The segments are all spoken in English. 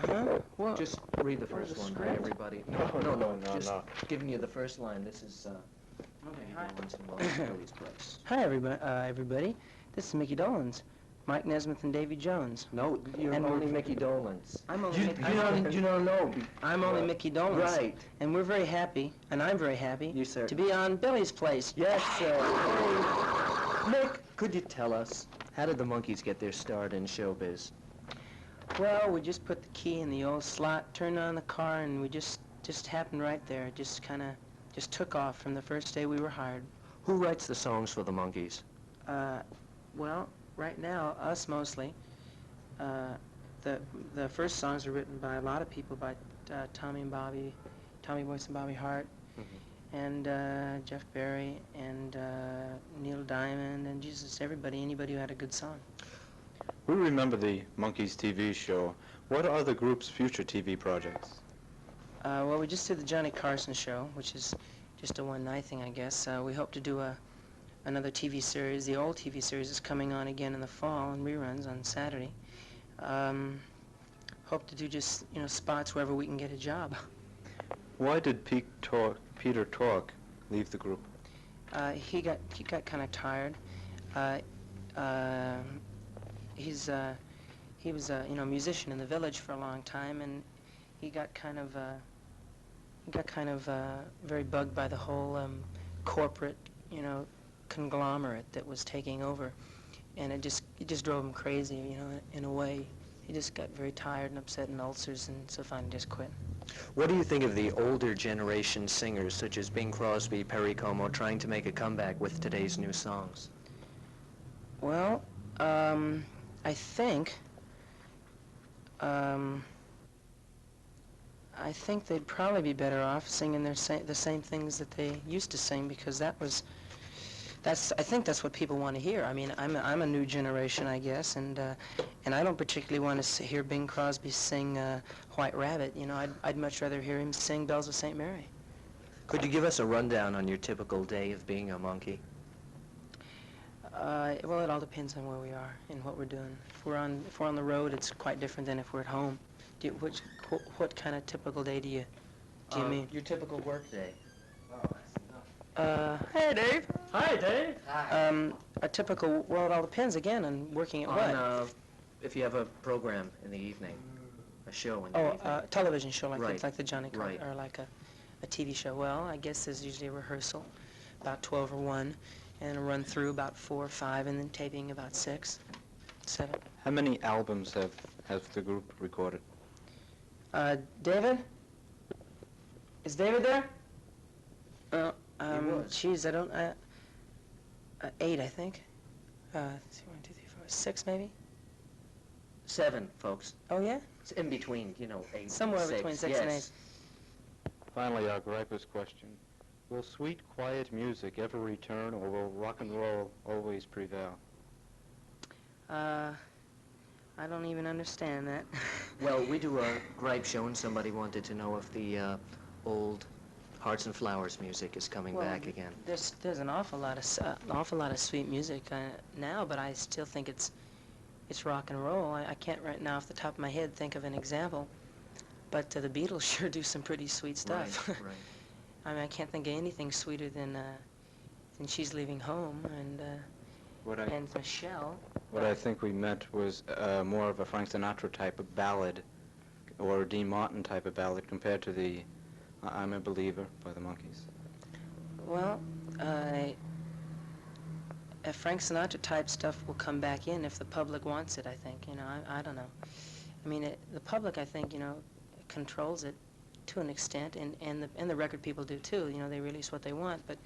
Huh? What? Just read the first one. Hi, everybody. No. Just giving you the first line. This is, Okay, Davy hi. Dolenz and Billy's place. Hi, everybody. This is Mickey Dolenz, Mike Nesmith, and Davy Jones. No, you're And only Mickey Dolenz. I'm only Mickey. You don't know. I'm only Mickey Dolenz. Right. And we're very happy, and I'm very happy You, sir. to be on Billy's place. Yes, sir. Hey, Mick, could you tell us, how did the Monkees get their start in showbiz? Well, we just put the key in the old slot, turned on the car, and we just happened right there. It just kind of took off from the first day we were hired. Who writes the songs for the Monkees? Well, right now, us mostly. The first songs are written by a lot of people, by Tommy Boyce and Bobby Hart, and Jeff Berry, and Neil Diamond, and anybody who had a good song. We remember the Monkees TV show. What are the group's future TV projects? Well, we just did the Johnny Carson show, which is just a one-night thing, I guess. We hope to do another TV series. The old TV series is coming on again in the fall in reruns on Saturday. Hope to do just, spots wherever we can get a job. Why did Peter Tork leave the group? He got kind of tired. He was a musician in the Village for a long time, and he got kind of very bugged by the whole corporate, conglomerate that was taking over, and it just drove him crazy, in a way. He just got very tired and upset and ulcers, and so finally just quit. What do you think of the older generation singers, such as Bing Crosby, Perry Como, trying to make a comeback with today's new songs? Well, I think they'd probably be better off singing the same things that they used to sing, because I think that's what people want to hear. I mean, I'm a new generation, I guess, and I don't particularly want to hear Bing Crosby sing White Rabbit. I'd much rather hear him sing Bells of St. Mary. Could you give us a rundown on your typical day of being a Monkee? Well, it all depends on where we are and what we're doing. If we're on the road, it's quite different than if we're at home. What kind of typical day do you mean? Your typical work day. Hey, Dave. Hi, Dave. Hi. A typical, well, it all depends again on working at what? If you have a program in the evening, a show in the evening. A television show like the Johnny Right. Or like a TV show. Well, I guess there's usually a rehearsal about 12 or 1, and a run through about 4 or 5, and then taping about 6, 7. How many albums have the group recorded? David? Is David there? He was. Geez, I don't, 8, I think. 1, 2, 3, 4, 6 maybe? 7, folks. Oh, yeah? It's in between, 8 Somewhere and 6. between 6 and 8. Finally, our gripest question. Will sweet, quiet music ever return, or will rock and roll always prevail? I don't even understand that. Well, we do a gripe show, and somebody wanted to know if the old Hearts and Flowers music is coming back again. There's an awful lot of sweet music now, but I still think it's rock and roll. I can't right now off the top of my head think of an example, but the Beatles sure do some pretty sweet stuff. Right. I mean, I can't think of anything sweeter than She's Leaving Home and Michelle. What I think we meant was more of a Frank Sinatra type of ballad, or a Dean Martin type of ballad, compared to the I'm a Believer by the Monkees. Well, Frank Sinatra type stuff will come back in if the public wants it, I think. I don't know. I mean, the public, I think, controls it to an extent, and the record people do too. They release what they want, but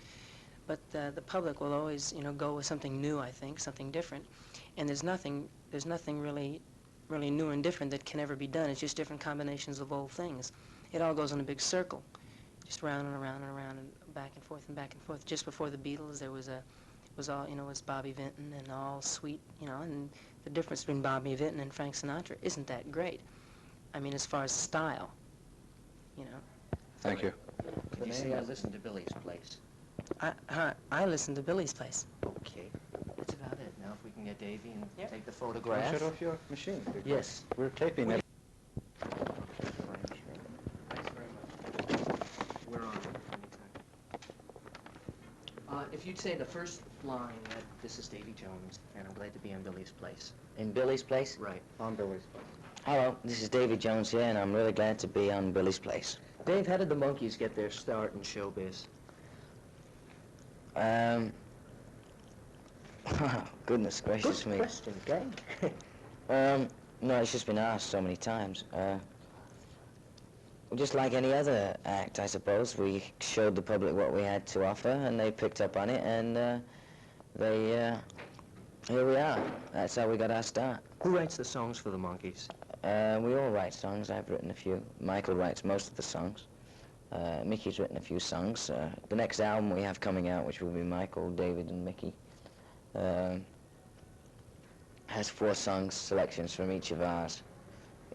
the public will always, go with something new, I think, something different. And there's nothing really new and different that can ever be done. It's just different combinations of old things. It all goes in a big circle, just round and around and around and back and forth and back and forth. Just before the Beatles, there was was Bobby Vinton and all sweet, and the difference between Bobby Vinton and Frank Sinatra isn't that great. I mean, as far as style, Thank you. Could you say I listened to Billy's place? I listened to Billy's place. Okay. That's about it. Now if we can get Davy and Yep. take the photograph. Shut off your machine. Yes. We're taping it. say the first line that this is Davy Jones, and I'm glad to be in Billy's place. In Billy's place? Right. On Billy's place. Hello, this is Davy Jones here, and I'm really glad to be on Billy's place. Dave, how did the Monkees get their start in showbiz? Goodness gracious Good me. question, okay? No, it's just been asked so many times. Just like any other act, I suppose, we showed the public what we had to offer, and they picked up on it, and here we are. That's how we got our start. Who writes the songs for the Monkees? We all write songs. I've written a few. Michael writes most of the songs. Mickey's written a few songs. The next album we have coming out, which will be Michael, David, and Mickey, has 4 songs selections from each of ours.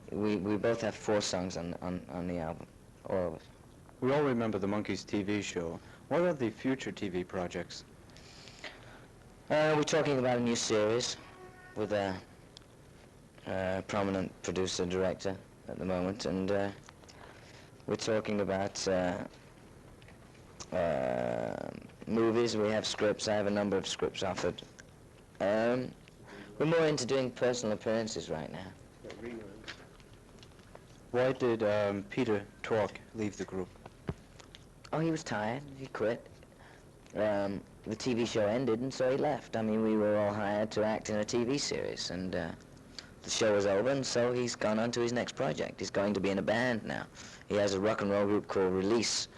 We both have 4 songs on the album, all of us. We all remember the Monkees TV show. What are the future TV projects? We're talking about a new series with a prominent producer-director at the moment, and we're talking about movies. We have scripts. I have a number of scripts offered. We're more into doing personal appearances right now. Why did Peter Tork leave the group? Oh, he was tired. He quit. The TV show ended, and so he left. I mean, we were all hired to act in a TV series, and the show was over, and so he's gone on to his next project. He's going to be in a band now. He has a rock and roll group called Release.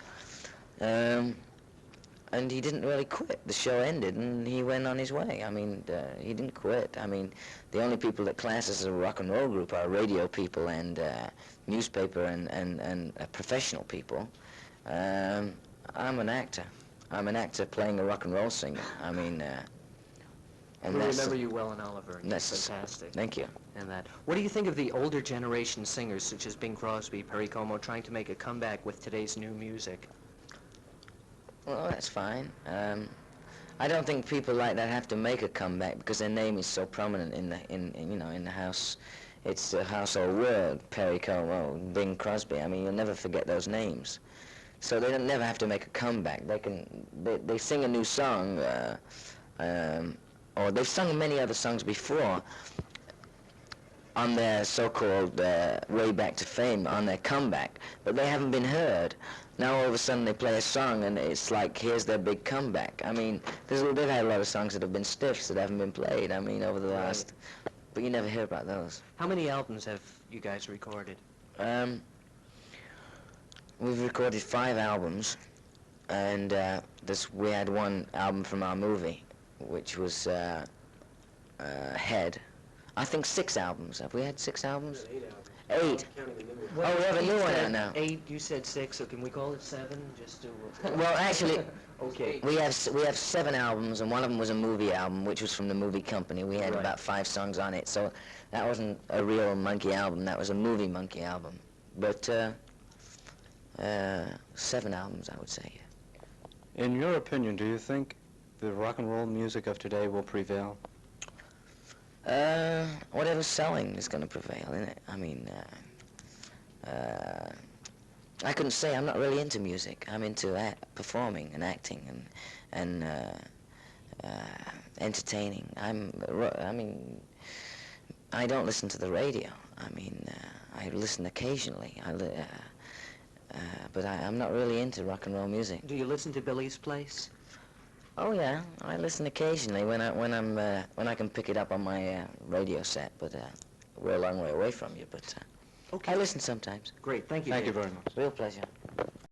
And he didn't really quit. The show ended, and he went on his way. I mean, he didn't quit. I mean, the only people that class as a rock and roll group are radio people and newspaper and professional people. I'm an actor. I'm an actor playing a rock and roll singer. I mean, and We that's remember you well in Oliver, and that's that's fantastic. Thank you. And that. What do you think of the older generation singers, such as Bing Crosby, Perry Como, trying to make a comeback with today's new music? Well, that's fine. I don't think people like that have to make a comeback because their name is so prominent in the house. It's a household word. Perry Como, Bing Crosby. I mean, you'll never forget those names. So they don't never have to make a comeback. They sing a new song, or they've sung many other songs before on their so-called way back to fame, on their comeback, but they haven't been heard. Now all of a sudden they play a song and it's like, here's their big comeback. I mean, they've had a lot of songs that have been stiffs that haven't been played, I mean, over the last, but you never hear about those. How many albums have you guys recorded? We've recorded 5 albums, and we had 1 album from our movie, which was Head. I think 6 albums. Have we had 6 albums? 8. Well, Oh, we have a he new one said out now. 8, you said 6, so can we call it 7, just to... Well, actually, Okay. we have 7 albums, and one of them was a movie album, which was from the movie company. We had Right. about 5 songs on it, so that wasn't a real Monkey album. That was a movie Monkey album. But 7 albums, I would say. In your opinion, do you think the rock and roll music of today will prevail? Whatever's selling is going to prevail, isn't it? I mean, I couldn't say. I'm not really into music. I'm into performing and acting and entertaining. I mean, I don't listen to the radio. I mean, I listen occasionally. But I'm not really into rock and roll music. Do you listen to Billy's Place? Oh yeah, I listen occasionally when I can pick it up on my radio set. But we're a long way away from you. But Okay. I listen sometimes. Great, thank you. Thank you Dave. very much. Real pleasure.